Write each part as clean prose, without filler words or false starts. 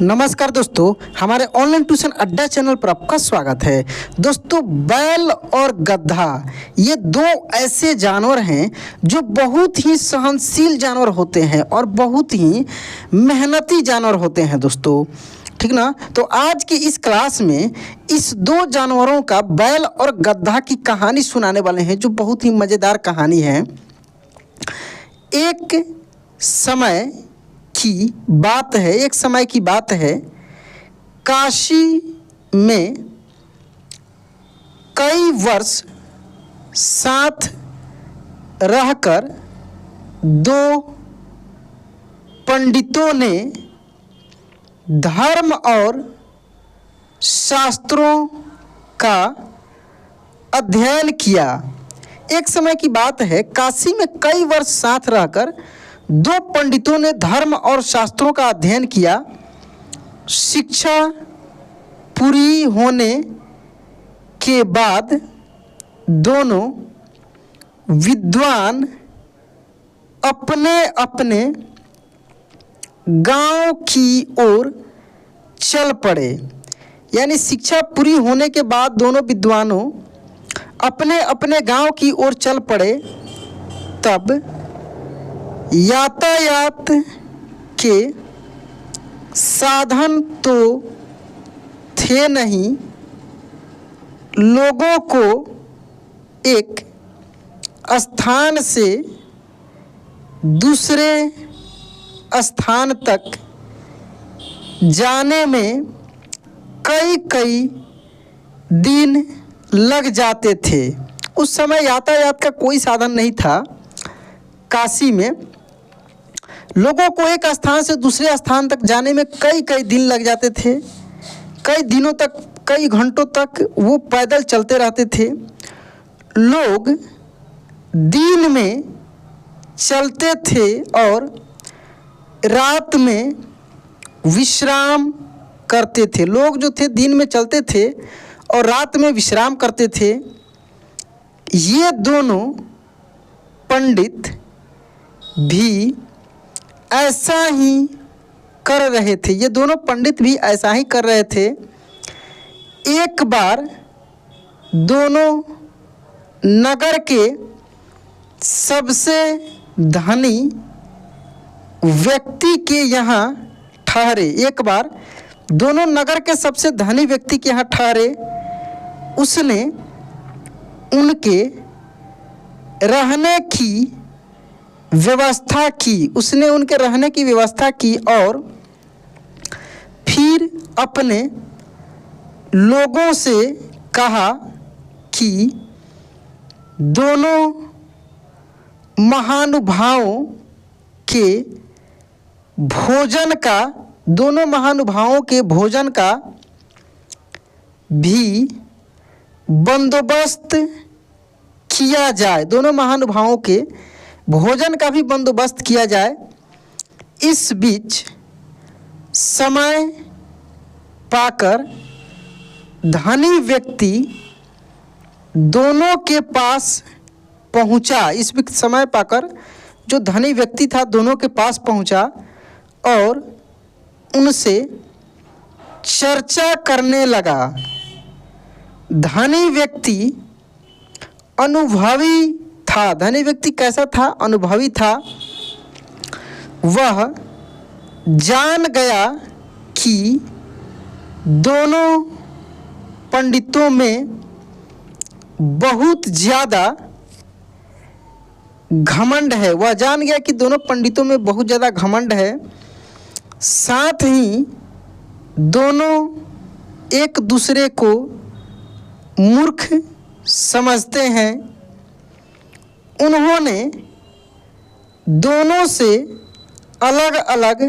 नमस्कार दोस्तों, हमारे ऑनलाइन ट्यूशन अड्डा चैनल पर आपका स्वागत है। दोस्तों, बैल और गधा ये दो ऐसे जानवर हैं जो बहुत ही सहनशील जानवर होते हैं और बहुत ही मेहनती जानवर होते हैं दोस्तों, ठीक ना। तो आज की इस क्लास में इस दो जानवरों का, बैल और गधा की कहानी सुनाने वाले हैं, जो बहुत ही मज़ेदार कहानी है। एक समय की बात है, काशी में कई वर्ष साथ रहकर दो पंडितों ने धर्म और शास्त्रों का अध्ययन किया। एक समय की बात है, काशी में कई वर्ष साथ रहकर दो पंडितों ने धर्म और शास्त्रों का अध्ययन किया। शिक्षा पूरी होने के बाद दोनों विद्वान अपने अपने गांव की ओर चल पड़े। यानी शिक्षा पूरी होने के बाद दोनों विद्वानों अपने अपने गांव की ओर चल पड़े। तब यातायात के साधन तो थे नहीं। लोगों को एक स्थान से दूसरे स्थान तक जाने में कई दिन लग जाते थे। उस समय यातायात का कोई साधन नहीं था। काशी में लोगों को एक स्थान से दूसरे स्थान तक जाने में कई दिन लग जाते थे। कई दिनों तक, कई घंटों तक वो पैदल चलते रहते थे। लोग दिन में चलते थे और रात में विश्राम करते थे। लोग जो थे दिन में चलते थे और रात में विश्राम करते थे। ये दोनों पंडित भी ऐसा ही कर रहे थे। ये दोनों पंडित भी ऐसा ही कर रहे थे। एक बार दोनों नगर के सबसे धनी व्यक्ति के यहाँ ठहरे। उसने उनके रहने की व्यवस्था की और फिर अपने लोगों से कहा कि दोनों महानुभावों के भोजन का भी बंदोबस्त किया जाए। दोनों महानुभावों के भोजन का भी बंदोबस्त किया जाए। इस बीच समय पाकर धनी व्यक्ति दोनों के पास पहुंचा। इस बीच समय पाकर जो धनी व्यक्ति था दोनों के पास पहुंचा और उनसे चर्चा करने लगा। धनी व्यक्ति अनुभवी था। धनी व्यक्ति कैसा था? अनुभवी था। वह जान गया कि दोनों पंडितों में बहुत ज़्यादा घमंड है। साथ ही दोनों एक दूसरे को मूर्ख समझते हैं। उन्होंने दोनों से अलग अलग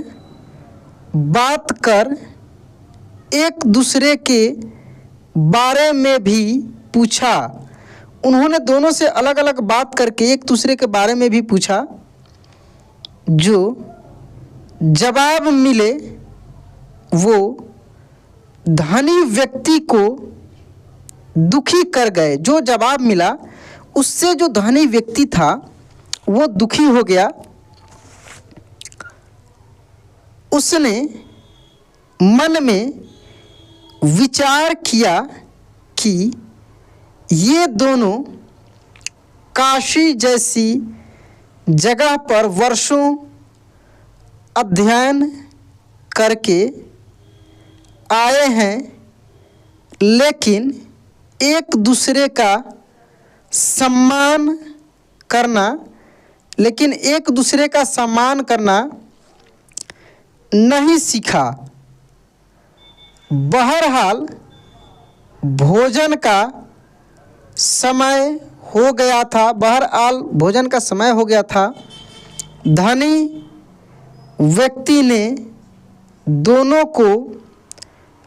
बात कर एक दूसरे के बारे में भी पूछा। जो जवाब मिले वो धनी व्यक्ति को दुखी कर गए। जो जवाब मिला उससे जो धनी व्यक्ति था वो दुखी हो गया। उसने मन में विचार किया कि ये दोनों काशी जैसी जगह पर वर्षों अध्ययन करके आए हैं, लेकिन एक दूसरे का सम्मान करना नहीं सीखा। बहरहाल भोजन का समय हो गया था। धनी व्यक्ति ने दोनों को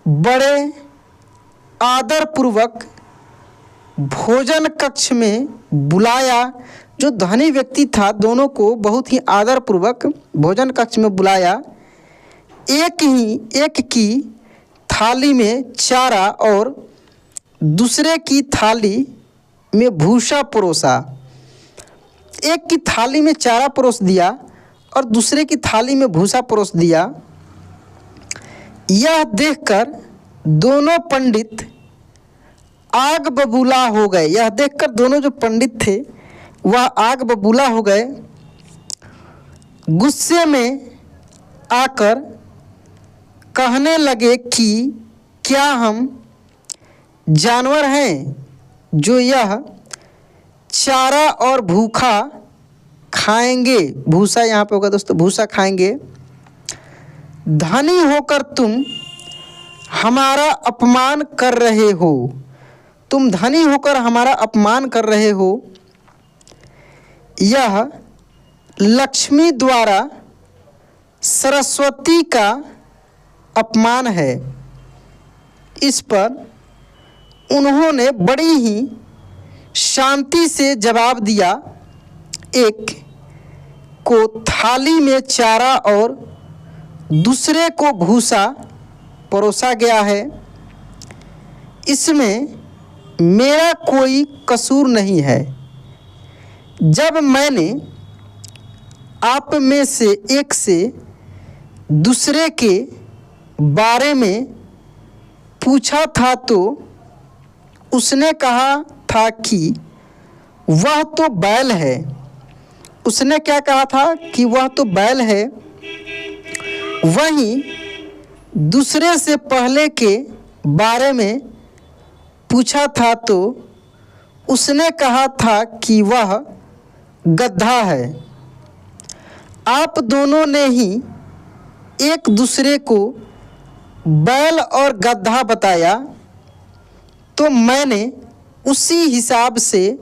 बड़े आदरपूर्वक भोजन कक्ष में बुलाया। जो धनी व्यक्ति था दोनों को बहुत ही आदरपूर्वक भोजन कक्ष में बुलाया। एक की थाली में चारा और दूसरे की थाली में भूसा परोसा। एक की थाली में चारा परोस दिया और दूसरे की थाली में भूसा परोस दिया। यह देखकर दोनों पंडित आग बबूला हो गए। यह देखकर दोनों जो पंडित थे वह आग बबूला हो गए। गुस्से में आकर कहने लगे कि क्या हम जानवर हैं जो यह चारा और भूखा खाएंगे। भूसा यहाँ पे होगा दोस्तों, भूसा खाएंगे। धनी होकर तुम हमारा अपमान कर रहे हो। तुम धनी होकर हमारा अपमान कर रहे हो। यह लक्ष्मी द्वारा सरस्वती का अपमान है। इस पर उन्होंने बड़ी ही शांति से जवाब दिया। एक को थाली में चारा और दूसरे को भूसा परोसा गया है। इसमें मेरा कोई कसूर नहीं है। जब मैंने आप में से एक से दूसरे के बारे में पूछा था तो उसने कहा था कि वह तो बैल है। उसने क्या कहा था कि वह तो बैल है। वहीं दूसरे से पहले के बारे में पूछा था तो उसने कहा था कि वह गधा है। आप दोनों ने ही एक दूसरे को बैल और गधा बताया, तो मैंने उसी हिसाब से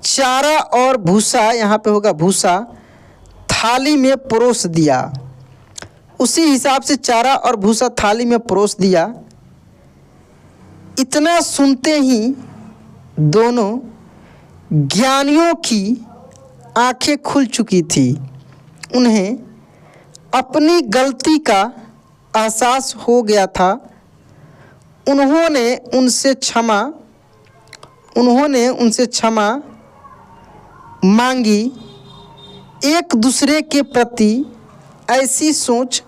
चारा और भूसा, यहाँ पे होगा भूसा, थाली में परोस दिया। उसी हिसाब से चारा और भूसा थाली में परोस दिया। इतना सुनते ही दोनों ज्ञानियों की आंखें खुल चुकी थी। उन्हें अपनी गलती का एहसास हो गया था। उन्होंने उनसे क्षमा मांगी। एक दूसरे के प्रति ऐसी सोच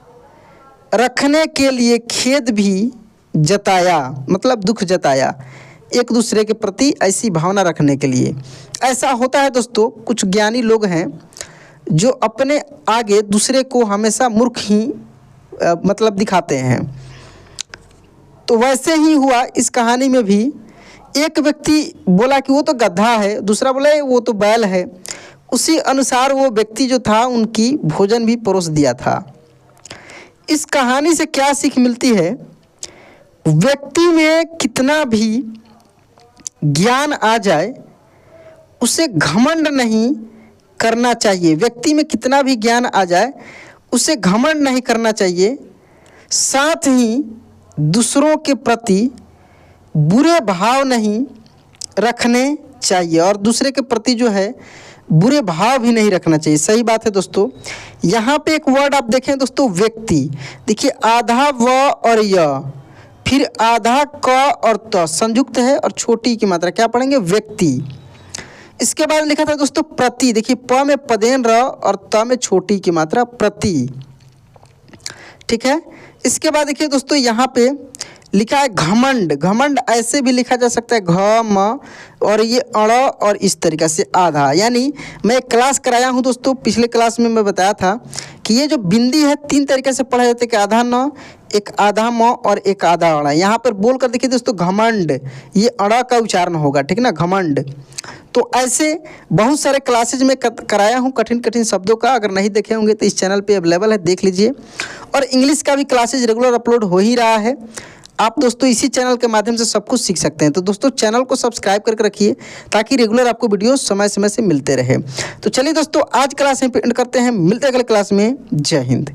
रखने के लिए खेद भी जताया, मतलब दुख जताया। एक दूसरे के प्रति ऐसी भावना रखने के लिए। ऐसा होता है दोस्तों, कुछ ज्ञानी लोग हैं जो अपने आगे दूसरे को हमेशा मूर्ख ही मतलब दिखाते हैं। तो वैसे ही हुआ इस कहानी में भी। एक व्यक्ति बोला कि वो तो गधा है, दूसरा बोला वो तो बैल है। उसी अनुसार वो व्यक्ति जो था उनकी भोजन भी परोस दिया था। इस कहानी से क्या सीख मिलती है? व्यक्ति में कितना भी ज्ञान आ जाए उसे घमंड नहीं करना चाहिए। व्यक्ति में कितना भी ज्ञान आ जाए उसे घमंड नहीं करना चाहिए। साथ ही दूसरों के प्रति बुरे भाव नहीं रखने चाहिए और दूसरे के प्रति जो है बुरे भाव भी नहीं रखना चाहिए। सही बात है दोस्तों। यहाँ पे एक वर्ड आप देखें दोस्तों, व्यक्ति। देखिए आधा व और य, फिर आधा क और त संयुक्त है और छोटी की मात्रा क्या पढ़ेंगे? व्यक्ति। इसके बाद लिखा था दोस्तों प्रति। देखिए प में पदेन र और त में छोटी की मात्रा प्रति। ठीक है, इसके बाद देखिए दोस्तों यहाँ पे लिखा है घमंड। घमंड ऐसे भी लिखा जा सकता है घ म और ये अड़ और इस तरीक़े से आधा। यानी मैं एक क्लास कराया हूँ दोस्तों, पिछले क्लास में मैं बताया था कि ये जो बिंदी है 3 तरीके से पढ़ा जाता है कि आधा न, एक आधा म और एक आधा अड़ा। यहाँ पर बोल कर देखिए दोस्तों घमंड, ये अड़ा का उच्चारण होगा, ठीक ना, घमंड। तो ऐसे बहुत सारे क्लासेज में कराया हूँ कठिन कठिन शब्दों का। अगर नहीं देखे होंगे तो इस चैनल पे अवेलेबल है, देख लीजिए। और इंग्लिश का भी क्लासेज रेगुलर अपलोड हो ही रहा है। आप दोस्तों इसी चैनल के माध्यम से सब कुछ सीख सकते हैं। तो दोस्तों चैनल को सब्सक्राइब करके रखिए ताकि रेगुलर आपको वीडियो समय समय से मिलते रहे। तो चलिए दोस्तों आज क्लास में एंड करते हैं, मिलते हैं अगले क्लास में। जय हिंद।